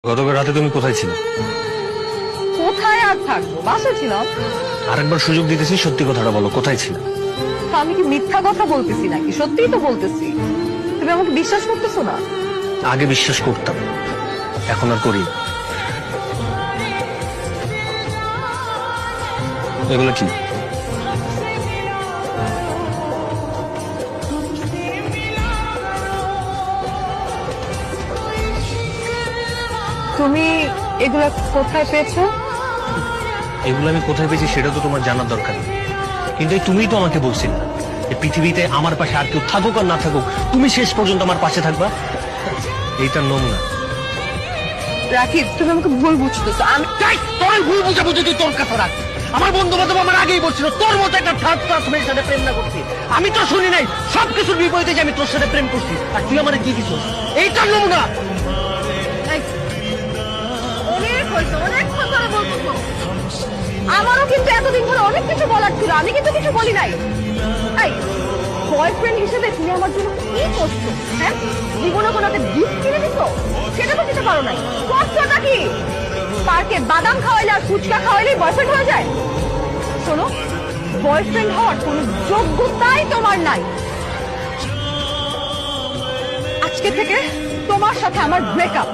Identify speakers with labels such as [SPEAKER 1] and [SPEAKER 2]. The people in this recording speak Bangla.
[SPEAKER 1] গতকাল রাতে তুমি কোথায় ছিলে?
[SPEAKER 2] কোথায় আর থাকবো, বাসায় ছিলাম।
[SPEAKER 1] আরেকবার সুযোগ দিতেছি, সত্যি কথাটা বলো, কোথায় ছিলে?
[SPEAKER 2] তা আমি কি মিথ্যা কথা বলতেছি নাকি? সত্যিই তো বলতেছি। তুমি আমাকে বিশ্বাস করতেছো না?
[SPEAKER 1] আগে বিশ্বাস করতাম, এখন আর করি না। এগুলো কি?
[SPEAKER 2] তুমি এগুলা কোথায় পেয়েছো?
[SPEAKER 1] এগুলো আমি কোথায় পেয়েছি সেটা তো তোমার জানার দরকার নেই, কিন্তু এই তুমিই তো আমাকে বলছিলে যে পৃথিবীতে আমার পাশে আর কেউ থাকুক আর না থাকুক, তুমি শেষ পর্যন্ত আমার পাশে থাকবা। এইটার নমুনা।
[SPEAKER 2] রাকিব, তুমি আমাকে ভুল বুঝতেছো। আমি
[SPEAKER 1] তোর ভুল বুঝাবুঝি তুই তোর কাছে রাখ। আমার বন্ধু বান্ধব আমার আগেই বলছিল তোর মতো একটা থার্ড ক্লাস মেয়ের সাথে প্রেম না করছি। আমি তো শুনি নাই সবকিছুর বিপরীতে যে আমি তোর সাথে প্রেম করছি, আর তুই আমার কি কিছু। এইটার নমুনা।
[SPEAKER 2] অনেক হয়েছে, অনেক কথা বলতেছো। আমারও কিন্তু এতদিন ধরে অনেক কিছু বলার ছিল, আমি কিন্তু কিছু বলি নাই। এই বয়ফ্রেন্ড হিসেবে তুমি আমার জন্য কি করছো? হ্যাঁ, জীবনে কোনো একটা গিফট কিনে দিছো? সেটা তো দিতে পারো নাই। করছোটা কি? পার্কে বাদাম খাওয়াইলে আর ফুচকা খাওয়াইলে বয়ফ্রেন্ড হয়ে যায়? শোনো, বয়ফ্রেন্ড হওয়ার কোনো যোগ্যতাই তোমার নাই। আজকে থেকে তোমার সাথে আমার ব্রেকআপ।